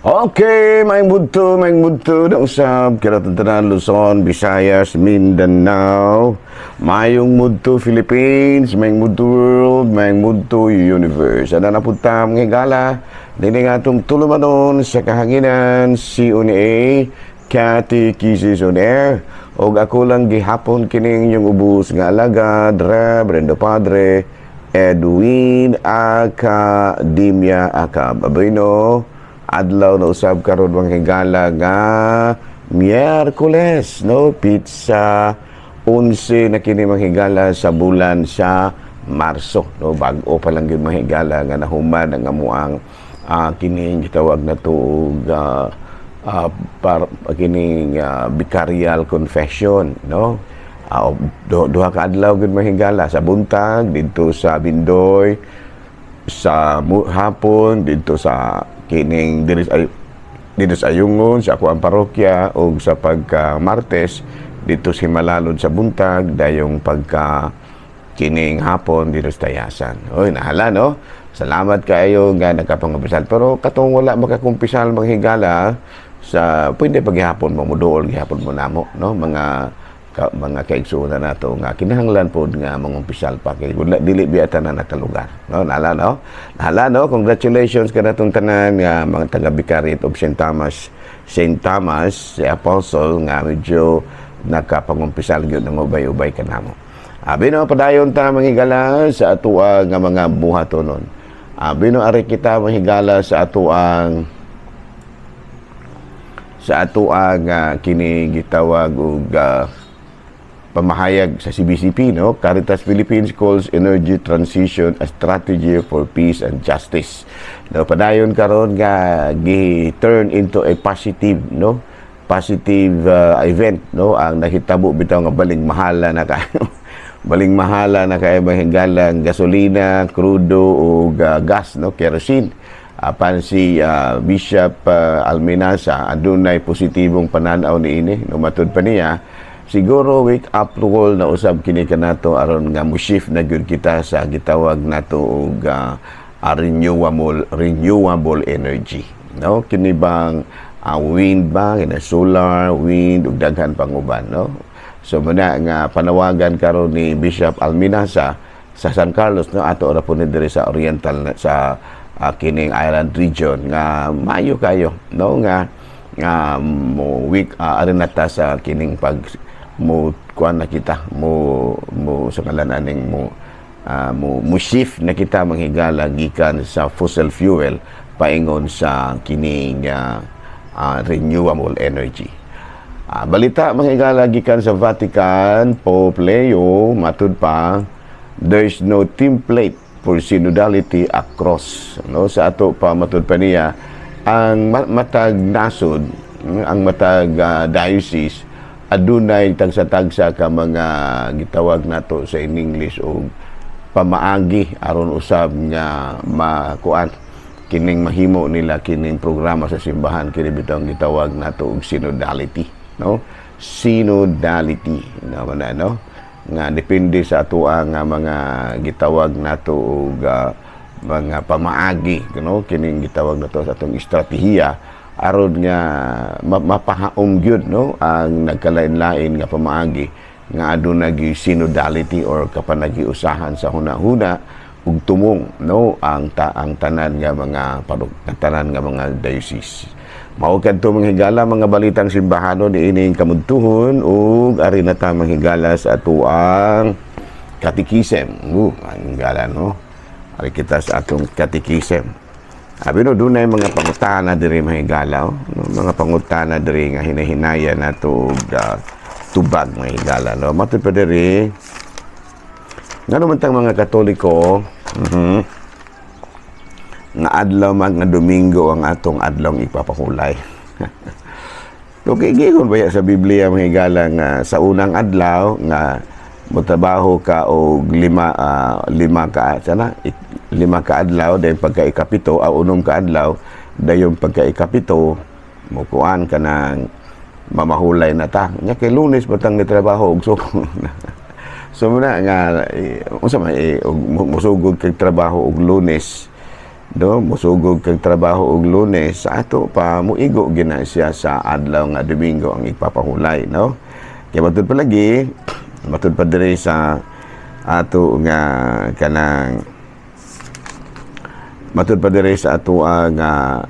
Okay, may budto na usab kinatatanan Luzon, Visayas, Mindanao. Mayong budto Philippines, may budto world, may budto universe. Ana na punta mga higala dinhi nga tulumanon sa kahanginan CONA Catechesis on Air. Og ako lang gihapon kining yung ubos nga alagad Reverendo Padre Edwin Academia Acab. Abino adlaw na usab karon mga higala nga Miyerkules, no? Pizza 11 na kini mga higala sa bulan sa Marso, no? Bag-o pa lang gyud mga higala nga nahuman ang amuang kini gitawag na tuog kining vicarial confession, no? Duha ka adlaw gyud mga higala sa buntag didto sa Bindoy, sa hapon didto sa kining dito sa Ayungon sa ako ang parokya o sa pagka Martes dito si Malalod sa buntag dayong pagka kining hapon dito sa Tayasan. Oy, nahala no. Salamat kayo nga nagkapangumpisal, pero katong wala makakumpisal mga higala sa pwede paghihapon mo muduol gihapon mo namo, no, mga kaigsunan nato nga kinahanglan pod nga mangumpisal pa kay kun dili biatan na nakalugar, no? Nahala no, congratulations kanatong tanan nga mga taga Vicariate of St. Thomas si Apostle nga medyo nakapangumpisal gyud ng ubay-ubay kanamo. Abi no, padayon ta manghigala sa atuang nga mga buhatonon. Abi no, ari kita manghigala sa atuang kini gitawag og pamahayag sa CBCP, no? Caritas Philippines calls energy transition a strategy for peace and justice. No, padayon karon nga gi-turn into a positive, no? Positive event, no? Ang nahitabo bitaw nga baling mahala na kayo. Baling mahala na kayo mahinggalang gasolina, crudo o gas, no? Kerosene. Apan si Bishop Almenasa adunay positibong pananaw niini, no? Matud pa niya siguro wake up call na usab kini kanato aron nga mo-shift na gyud kita sa gitawag nato og renewable energy, no? Kini bang wind ba, kina solar, wind ug daghan pang uban, no? So muna nga panawagan karon ni Bishop Almenasa sa San Carlos, no, ato ra po ni diri sa Oriental sa kining island region nga maayo kayo, no, nga mo week aron nata sa kining pag mo kuan na kita mo sa kalananing mo shift na kita manghigala gikan sa fossil fuel paingon sa kining renewable energy. Balita manghigala gikan sa Vatican, Pope Leo matud pa, there's no template for synodality across, no? Sa ato pa matud pa niya ang matag nasod, ang matag diocese adunay tagsa-tagsa ka mga gitawag nato sa in English o pamaagi aron usab nga makuan kining mahimo nila kining programa sa simbahan kini bitong gitawag nato og synodality, no? Synodality naman na, no? Nga depende sa ato ang mga gitawag nato og mga pamaagi, no? Kining gitawag nato sa atong estratehiya aron nga mapahaom gyud, no, ang nagkalain-lain nga pamaagi nga aduna gi synodality or kapanagiusahan sa hunahuna ug tumong, no, ang tanan nga mga tanan nga mga diocese. Mao kadto mga higala mga balitang simbahanon niining kamudtuhon ug ari na ta manghigala sa atuang catechism. Ang higala, no, ari kita sa atong catechism. Abi no, dunay mga pangutana diri mga higala, no? Mga pangutana diri nga hinahinaya nato tubag mga higala, no? Matud pa diri ngano man tang mga Katoliko nga adlaw nga Domingo ang atong adlaw ipapahulay. Okay, gigon ba sa Biblia mga higala nga sa unang adlaw nga motrabaho ka og lima ka adlaw dayon pagka-ikapito unom ka adlaw dayon pagka-ikapito mo kuan ka nang mamahulay na ta nya kay Lunes batang ni trabaho og suko. So muna nga unsa man musugod kay trabaho og Lunes do musugog kag trabaho og Lunes, sa ato pa muigo gina siya sa adlaw nga Domingo ang ipapahulay, no? Kaya matud pa lagi, matud pa diri sa ato nga kanang matud pa diri sa ato nga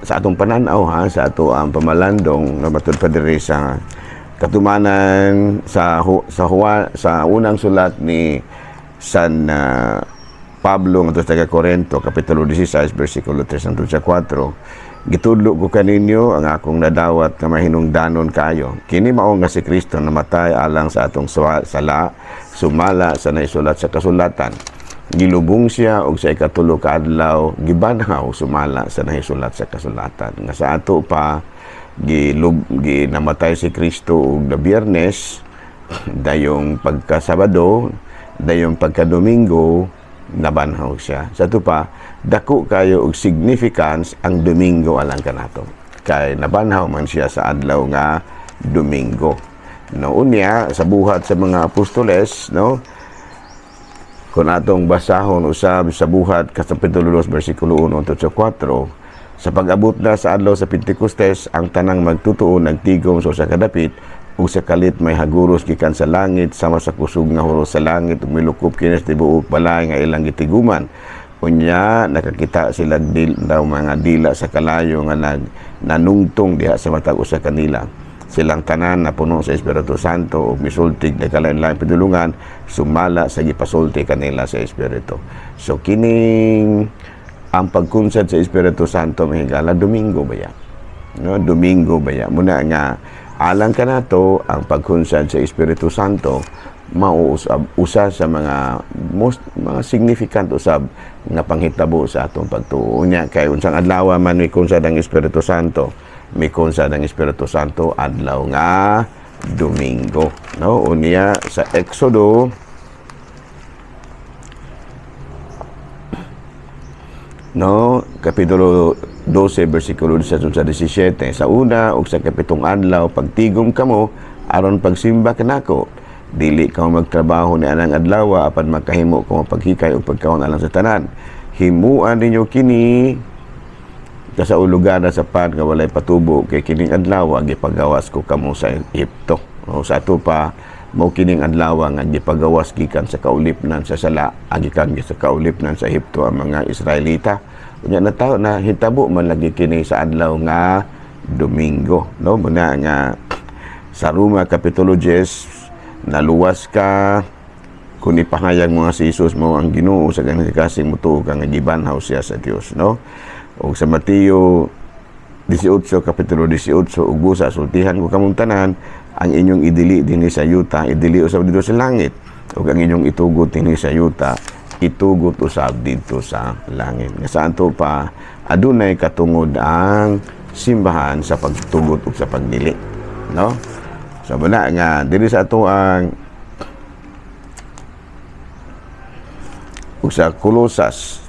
sa atong pananaw ha, sa ato ang pamalandong na matud pa diri sa katumanan sa unang sulat ni San Pablo nga taga Corinto kapitulo 16 bersikulo 3 hangtod sa 4, gitudlo ko kaninyo ang akong nadawat nga mahinungdanon kayo, kini mao nga si Kristo namatay alang sa atong sala, sumala sa naisulat sa kasulatan, gilubong siya og sa ikatulo ka adlaw gibanhaw sumala sa nahisulat sa kasulatan, nga sa ato pa ginamatay si Kristo og na Biyernes, dayong pagkasabado, dayong pagkadomingo nabanhaw siya. Sa ato pa dako kayo og significance ang Domingo alang kanato, kay nabanhaw man siya sa adlaw nga Domingo. No, unya sa buhat sa mga apostoles, no, kung atong basahon usab sa buhat kapitulo 2 bersikulo 1 hangtod sa 4, sa pag-abot na sa adlaw sa Pentecostes, ang tanang magtutuo nagtigom sa kadapit ug sa kalit may haguros gikan sa langit sama sa kusog nga huros sa langit ug milukop kini sa tibuok balay nga ilang gitiguman. Unya nakakita sila mga dila sa kalayo nga nanungtong diha sa matag usa kanila. Silang tanan na puno sa Espiritu Santo ug misultig na kalain-lain pinulungan, sumala sa gipasulti kanila sa Espiritu. So kining ang pagkunsad sa Espiritu Santo mahigala Domingo ba yan? No, Domingo ba yan? Muna nga alang kanato ang pagkunsad sa Espiritu Santo mauusab usa sa mga significant usab nga panghitabo sa atong pagtuo. Unya kay unsang adlaw man may kunsad ang Espiritu Santo, may kunsad ang Espiritu Santo adlaw nga Domingo, no? Unya sa Exodo kapitulo 12 bersikulo 17 sa una ug sa kapitong adlaw pagtigom kamo aron pagsimba kanako, dili ka magtrabaho ni anang adlaw apan makahimo ko paghikay ug pagkaon alang sa tanan, himuan ninyo kini kasaulugan sa pan nga walay patubo, kay kining adlaw gipagawas ko kamo sa Ehipto. O sa ato pa mao kining adlaw nga gipagawas gikan sa kaulipnan sa sala, gikan sa kaulipnan sa Ehipto ang mga Israelita. Unya na hitabo man lagi kini sa adlaw nga Domingo, no? Muna nga sa Roma kapitulo 10, naluwas ka kung ipahayag mo nga si Jesus mo ang Ginoo sa ganang kasing mutuo nga gibanhaw siya sa Dios, no? O sa Mateo 18 kapitulo 18, ug busa sultihan ko kamong tanan ang inyong idili dinhi sa yuta, idili usab dito sa langit, ug ang inyong itugot dinhi sa yuta, itugot usab dito sa langit. Nga saan to pa adunay katungod ang simbahan sa pagtugot ug sa pagdili, no? So muna nga dili sa ato ang ug sa Kolosas,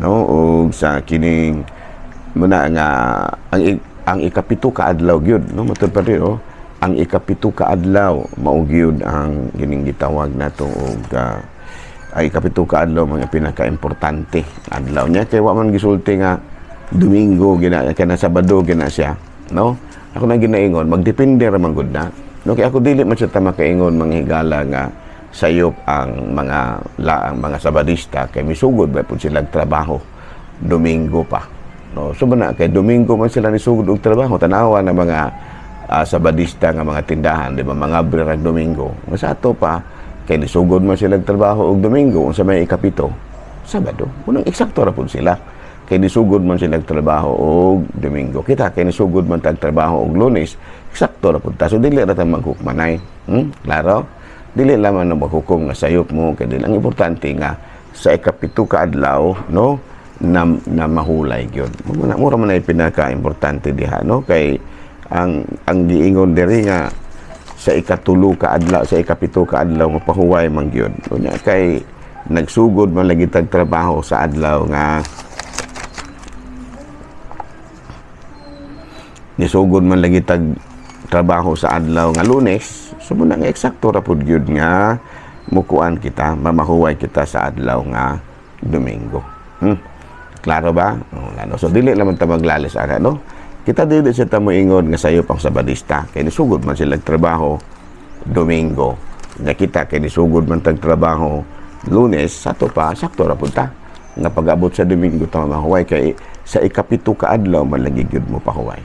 no, ug sa kining muna nga ang ikapito ka adlaw gyud, no, matud pa rin, ang ikapito ka adlaw mao gyud ang gining gitawag nato og ay ikapito ka adlaw mga pinaka-importante adlaw niya, kay wa man gisulti nga Domingo gina kana Sabado gina siya, no? Ako na ginaingon magdepende ra man gud na, no, kay ako dili man siya ta makaingon manghigala nga sayop ang mga Sabadista kay misugod ba pud sila trabaho Domingo pa, no? So na kay Domingo man sila nisugod og trabaho, tanawa na mga Sabadista nga mga tindahan, di ba, mga brerag Domingo. Nga sa ato pa kay nisugod man sila trabaho og Domingo unsa may ikapito Sabado, unang eksakto ra pud sila kay nisugod man sila trabaho og Domingo. Kita kay nisugod man tag trabaho og Lunes, eksakto ra pud ta. So dili ra ta maghukmanay, klaro, dili lamang na maghukom nga sayop mo, kay dili ang importante nga sa ikapito ka adlaw, no, na mahulay gyud. Mura man ay pinaka-importante diha, no, kay ang giingon diri nga sa ikatulo ka adlaw, sa ikapito ka adlaw mapahuway man gyud. Unya kay nagsugod man lagi tag trabaho sa adlaw nga nisugod man lagi tag trabaho sa adlaw nga Lunes, so muna nga eksakto ra pud gyud nga mukuan kita, mamahuway kita sa adlaw nga Domingo. Klaro ba? Ano? So dili naman ta maglalis ana, no? Kita dili sa ta moingon nga sayo pang Sabadista kay nisugod man sila trabaho Domingo. Nga kita kay nisugod man tag trabaho Lunes, sato pa sakto ra pud ta. Nga pag-abot sa Domingo ta mahuway kay sa ikapito ka adlaw man lagi gyud mo pahuway.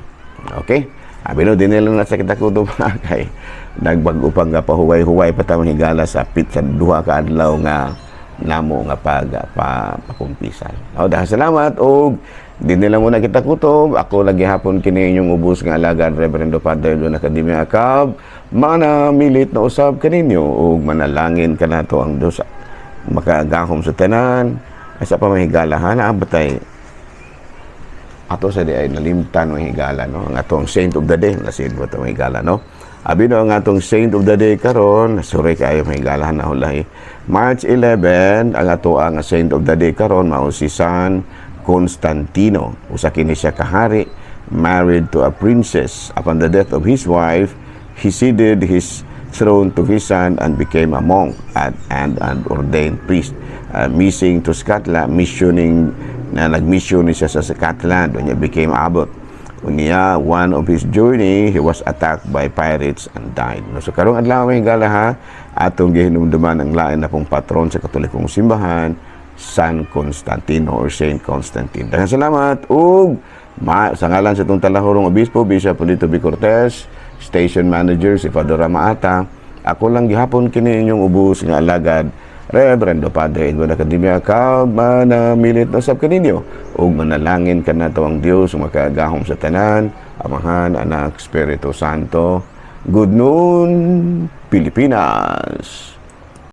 Okay? Abi no dinila na sa kita kudo kay nagbag-o pa nga pahuway-huway pa ta higala sa sa duha ka adlaw nga namo nga pakumpisan. Dahil salamat og dinila muna kita kutob. Ako lagi hapon kini inyong ubos nga alagad Reverendo Father Don Academia Acab. Mana milit na usab kaninyo og manalangin kanato ang Dios makaagahom sa tanan. Asa pa mahigalahan batay ato sa di ay nalimtan ng higala, no? Ang atong Saint of the Day nasin mo itong higala, no? Abi no, ang atong Saint of the Day karon sure kayo mahigalahan na hulay. March 11 ang ato ang Saint of the Day karon mao si San Constantino. Usa kini siya kahari, married to a princess. Upon the death of his wife, he ceded his throne to his son and became a monk and an ordained priest. Missing to Scotland, nag-mission siya sa Scotland when he became abbot. Unya, one of his journey, he was attacked by pirates and died. So karong adlaw may higala ha, atong gihinumduman ang lain na pong patron sa Katolikong simbahan, San Constantino or Saint Constantine. Daghang salamat ug sa ngalan sa itong talahurong obispo, Bishop Polito B. Cortez, Station Manager si Father Ramaata, ako lang gihapon kini inyong ubos nga alagad Reverendo Padre Edwin Academia Acab, manamilit na sab kaninyo ug manalangin kanato ang Dios makagahom sa tanan, Amahan, Anak, Espiritu Santo. Good noon, Pilipinas.